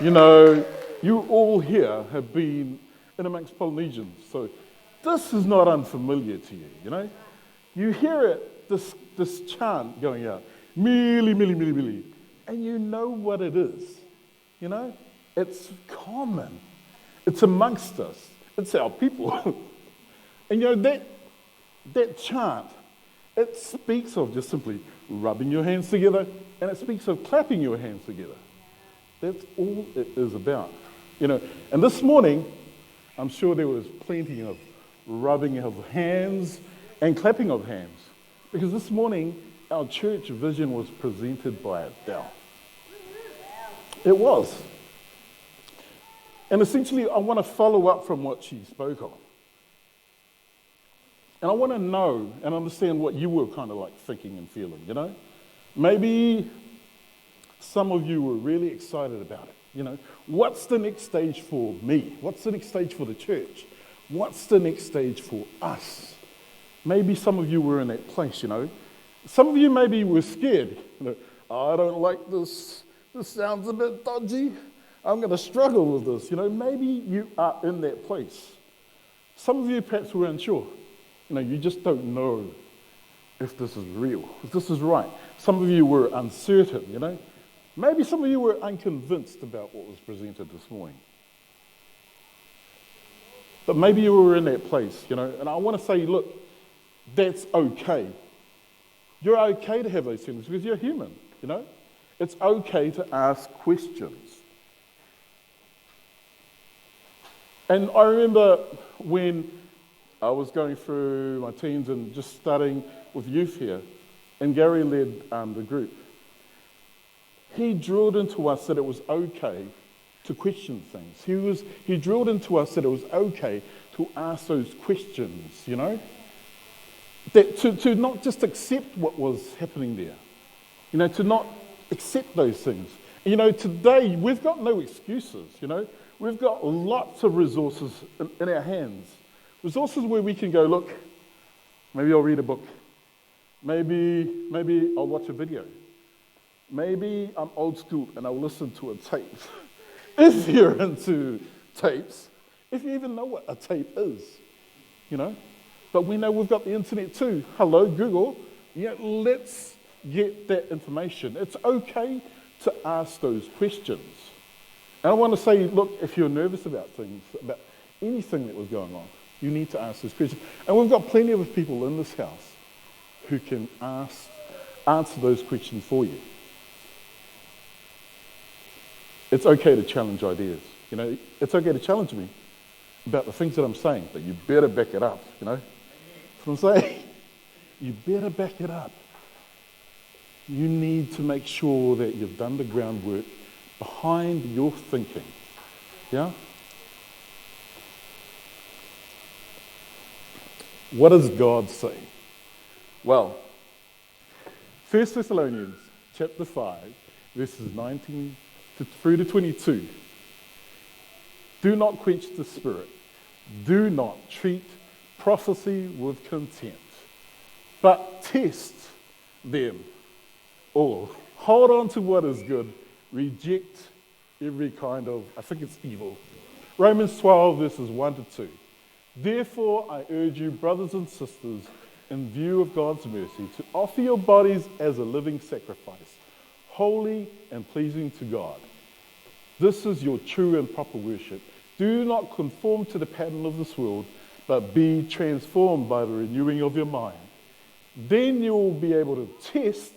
You know, you all here have been in amongst Polynesians, so this is not unfamiliar to you, you know? You hear it, this chant going out, mili, mili, mili, mili, and you know what it is, you know? It's common. It's amongst us. It's our people. And you know, that chant, it speaks of just simply rubbing your hands together, and it speaks of clapping your hands together. That's all it is about. You know, and this morning, I'm sure there was plenty of rubbing of hands and clapping of hands, because this morning, our church vision was presented by Adele. It was. And essentially, I want to follow up from what she spoke on. And I want to know and understand what you were kind of like thinking and feeling, you know? Maybe some of you were really excited about it, you know? What's the next stage for me? What's the next stage for the church? What's the next stage for us? Maybe some of you were in that place, you know? Some of you maybe were scared. You know, I don't like this. This sounds a bit dodgy. I'm going to struggle with this. You know, maybe you are in that place. Some of you perhaps were unsure. You know, you just don't know if this is real, if this is right. Some of you were uncertain, you know. Maybe some of you were unconvinced about what was presented this morning. But maybe you were in that place, you know. And I want to say, look, that's okay. You're okay to have those feelings because you're human, you know. It's okay to ask questions. And I remember when I was going through my teens and just starting with youth here, and Gary led the group. He drilled into us that it was okay to question things. He drilled into us that it was okay to ask those questions, you know? That to not just accept what was happening there, you know, to not accept those things. You know, today we've got no excuses, you know? We've got lots of resources in our hands. Resources where we can go, look, maybe I'll read a book. Maybe I'll watch a video. Maybe I'm old school and I'll listen to a tape. If you're into tapes, if you even know what a tape is, you know. But we know we've got the internet too. Hello, Google. Yeah, let's get that information. It's okay to ask those questions. And I want to say, look, if you're nervous about things, about anything that was going on, you need to ask those questions. And we've got plenty of people in this house who can answer those questions for you. It's okay to challenge ideas. You know, it's okay to challenge me about the things that I'm saying, but you better back it up, you know. That's what I'm saying. You better back it up. You need to make sure that you've done the groundwork behind your thinking. Yeah? What does God say? Well, 1 Thessalonians chapter 5, verses 19 through to 22. Do not quench the spirit. Do not treat prophecy with contempt, but test them all. Hold on to what is good. Reject every kind of, I think it's evil. Romans 12, verses 1 to 2. Therefore, I urge you, brothers and sisters, in view of God's mercy, to offer your bodies as a living sacrifice, holy and pleasing to God. This is your true and proper worship. Do not conform to the pattern of this world, but be transformed by the renewing of your mind. Then you will be able to test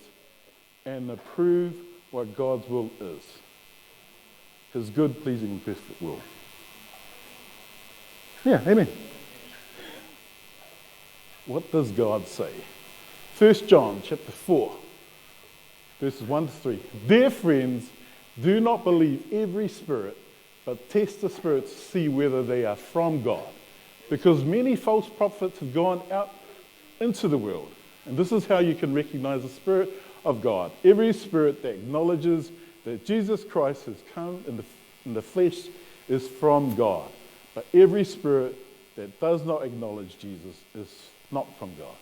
and approve what God's will is. His good, pleasing, and perfect will. Yeah, amen. What does God say? 1 John chapter 4, verses 1 to 3. Dear friends, do not believe every spirit, but test the spirits to see whether they are from God. Because many false prophets have gone out into the world. And this is how you can recognize the Spirit of God. Every spirit that acknowledges that Jesus Christ has come in the flesh is from God. But every spirit that does not acknowledge Jesus is not from God.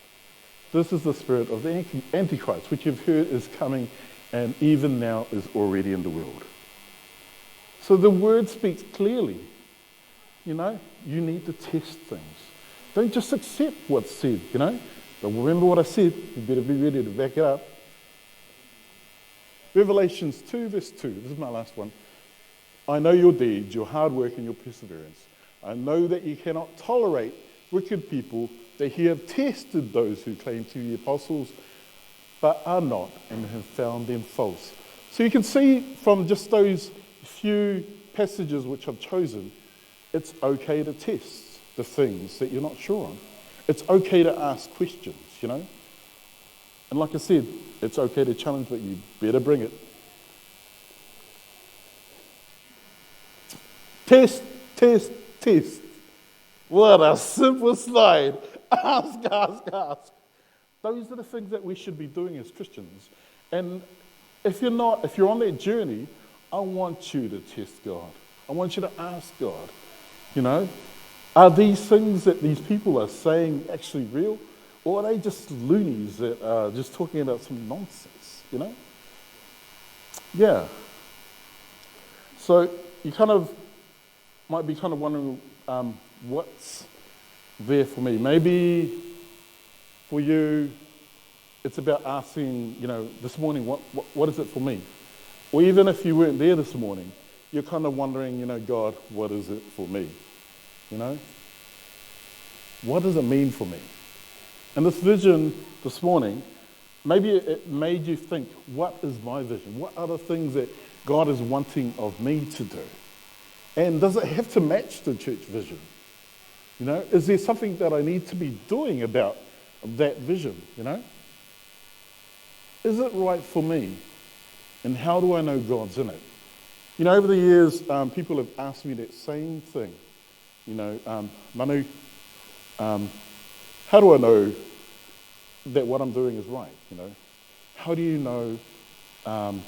This is the spirit of the Antichrist, which you've heard is coming and even now is already in the world. So the word speaks clearly. You know, you need to test things. Don't just accept what's said, you know. But remember what I said, you better be ready to back it up. Revelations 2, verse 2, this is my last one. I know your deeds, your hard work and your perseverance. I know that you cannot tolerate wicked people, that you have tested those who claim to be apostles, but are not, and have found them false. So you can see from just those few passages which I've chosen, it's okay to test the things that you're not sure on. It's okay to ask questions, you know. And like I said, it's okay to challenge, but you better bring it. Test, test, test. What a simple slide. Ask, ask, ask. Those are the things that we should be doing as Christians. And if you're on that journey, I want you to test God. I want you to ask God, you know, are these things that these people are saying actually real? Or are they just loonies that are just talking about some nonsense, you know? Yeah. So you might be wondering what's there for me. Maybe for you, it's about asking, you know, this morning, what is it for me? Or even if you weren't there this morning, you're kind of wondering, you know, God, what is it for me? You know? What does it mean for me? And this vision this morning, maybe it made you think, what is my vision? What are the things that God is wanting of me to do? And does it have to match the church vision? You know, is there something that I need to be doing about that vision, you know? Is it right for me? And how do I know God's in it? You know, over the years, people have asked me that same thing. You know, Manu, how do I know that what I'm doing is right, you know? How do you know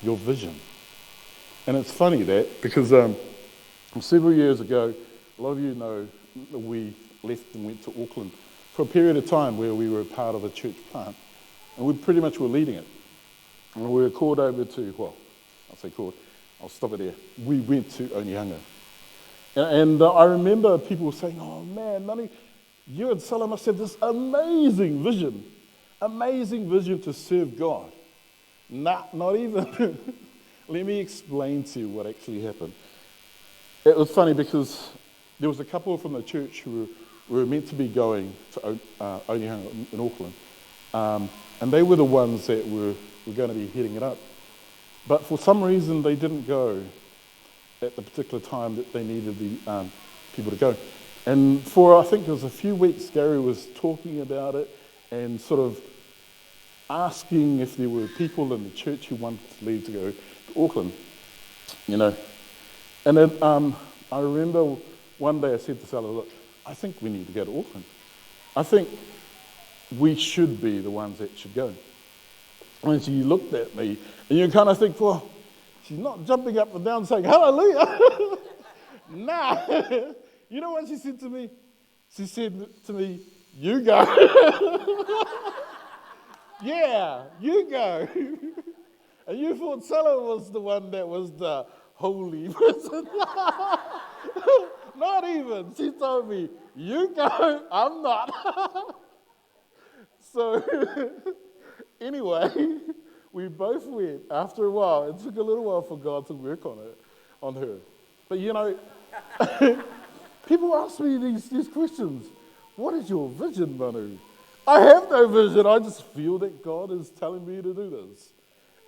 your vision? And it's funny that, because several years ago, a lot of you know that we left and went to Auckland for a period of time where we were a part of a church plant, and we pretty much were leading it. And we were called over to, I'll stop it there. We went to Onehunga. And I remember people saying, oh man, Manu, you and Salah must have this amazing vision to serve God. Nah, not even. Let me explain to you what actually happened. It was funny because there was a couple from the church who were meant to be going to Onehunga in Auckland. And they were the ones that were going to be heading it up. But for some reason, they didn't go at the particular time that they needed the people to go. And for, I think it was a few weeks, Gary was talking about it and sort of asking if there were people in the church who wanted to leave to go to Auckland, you know. And then I remember one day I said to Salah, look, I think we need to go to Auckland. I think we should be the ones that should go. And she looked at me, and you kind of think, well, she's not jumping up and down saying, hallelujah. Nah. You know what she said to me? She said to me, you go. Yeah, you go. And you thought Salah was the one that was the holy person. Not even. She told me, you go, I'm not. So anyway, we both went. After a while, it took a little while for God to work on her. But you know, people ask me these questions. What is your vision, Manu? I have no vision. I just feel that God is telling me to do this.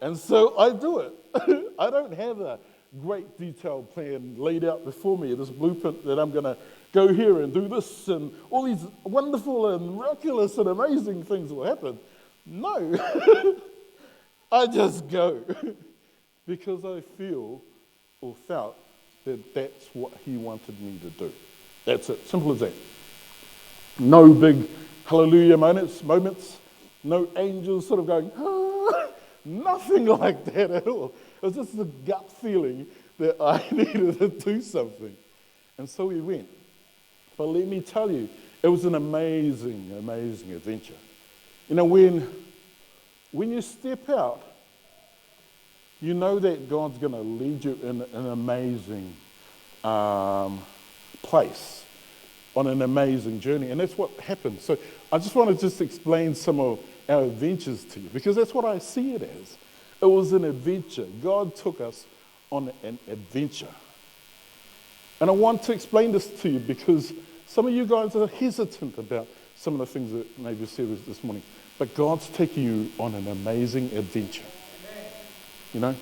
And so I do it. I don't have a great detailed plan laid out before me, this blueprint that I'm going to go here and do this, and all these wonderful and miraculous and amazing things will happen. No. I just go because I feel or felt that that's what he wanted me to do. That's it. Simple as that. No big hallelujah moments, no angels sort of going, ah, nothing like that at all. It was just the gut feeling that I needed to do something. And so we went. But let me tell you, it was an amazing, amazing adventure. You know, when you step out You know that God's going to lead you in an amazing place, on an amazing journey. And that's what happened. So I just want to just explain some of our adventures to you, because that's what I see it as. It was an adventure. God took us on an adventure. And I want to explain this to you because some of you guys are hesitant about some of the things that maybe said this morning. But God's taking you on an amazing adventure. You know?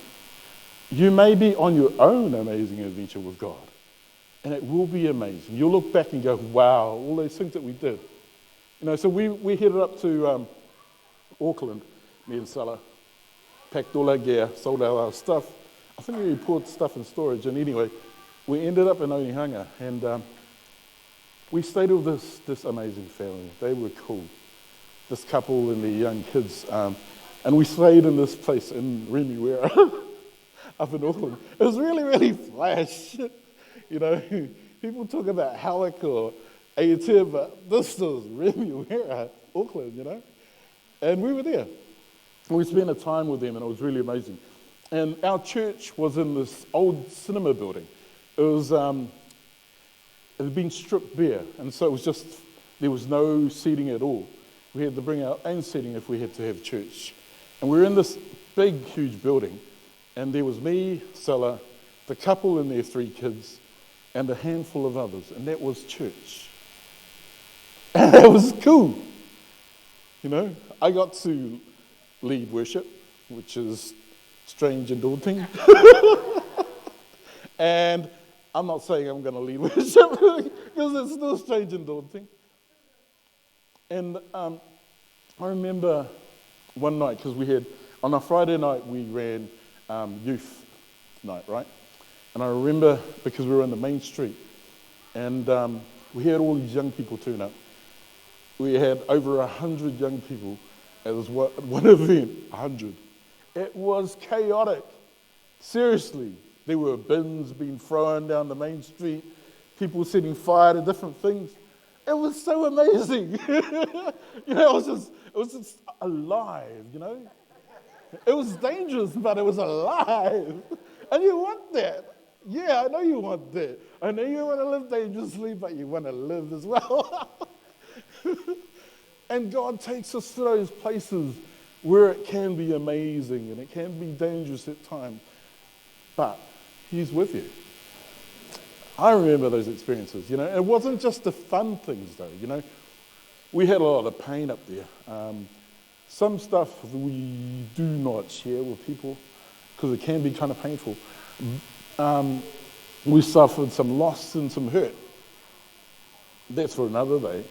You may be on your own amazing adventure with God. And it will be amazing. You'll look back and go, wow, all those things that we did. You know, so we headed up to Auckland, me and Salah, packed all our gear, sold all our stuff. I think we put stuff in storage. And anyway, we ended up in Onehunga. And we stayed with this amazing family. They were cool. This couple and their young kids. And we stayed in this place in Remuera, up in Auckland. It was really, really flash. You know, people talk about Howick or Aotea, but this was Remuera, Auckland, you know. And we were there. We spent a time with them, and it was really amazing. And our church was in this old cinema building. It was, it had been stripped bare, and so it was just, there was no seating at all. We had to bring our own seating if we had to have church. And we were in this big, huge building, and there was me, Salah, the couple and their 3 kids, and a handful of others, and that was church. And that was cool. You know, I got to lead worship, which is strange and daunting. And I'm not saying I'm going to lead worship, because it's still strange and daunting. And I remember one night, because we had, on a Friday night, we ran youth night, right? And I remember, because we were on the main street, and we had all these young people turn up. We had over 100 young people at this one event, 100. It was chaotic. Seriously. There were bins being thrown down the main street, people setting fire to different things. It was so amazing. You know, it was just alive, you know. It was dangerous, but it was alive. And you want that. Yeah, I know you want that. I know you want to live dangerously, but you want to live as well. And God takes us to those places where it can be amazing and it can be dangerous at times, but He's with you. I remember those experiences, you know. It wasn't just the fun things, though, you know. We had a lot of pain up there. Some stuff we do not share with people because it can be kind of painful. We suffered some loss and some hurt. That's for another day.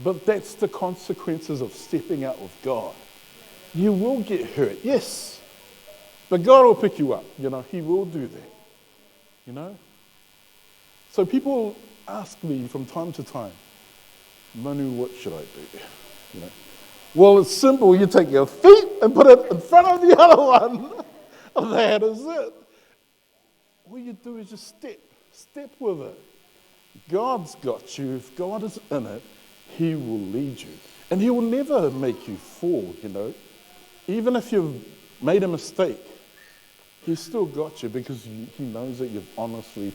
But that's the consequences of stepping out with God. You will get hurt, yes. But God will pick you up, you know. He will do that, you know. So people ask me from time to time, Manu, what should I do? You know. Well, it's simple. You take your feet and put it in front of the other one. That is it. All you do is just step with it. God's got you. If God is in it, He will lead you. And He will never make you fall, you know. Even if you've made a mistake, He's still got you because He knows that you've honestly,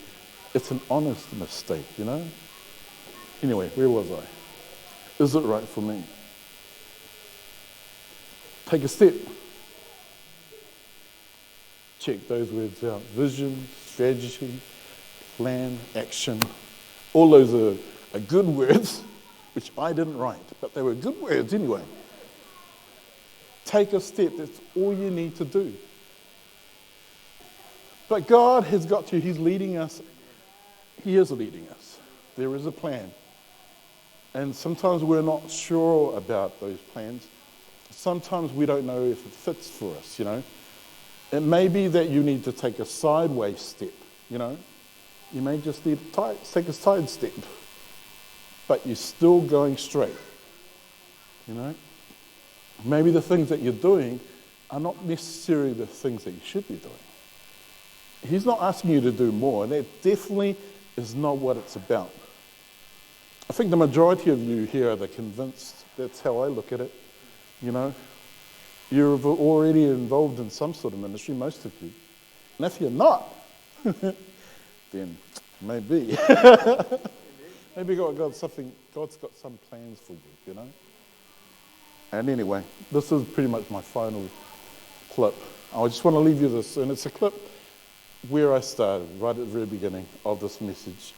it's an honest mistake, you know. Anyway, where was I? Is it right for me? Take a step. Check those words out. Vision, strategy, plan, action. All those are good words, which I didn't write, but they were good words anyway. Take a step. That's all you need to do. But God has got you. He's leading us. He is leading us. There is a plan. And sometimes we're not sure about those plans. Sometimes we don't know if it fits for us, you know. It may be that you need to take a sideways step, you know. You may just need to take a side step, but you're still going straight, you know. Maybe the things that you're doing are not necessarily the things that you should be doing. He's not asking you to do more, and that definitely is not what it's about. I think the majority of you here are convinced. That's how I look at it, you know. You're already involved in some sort of ministry, most of you. And if you're not, then maybe. Maybe God's got some plans for you, And anyway, this is pretty much my final clip. I just want to leave you this, and it's a clip where I started, right at the very beginning of this message.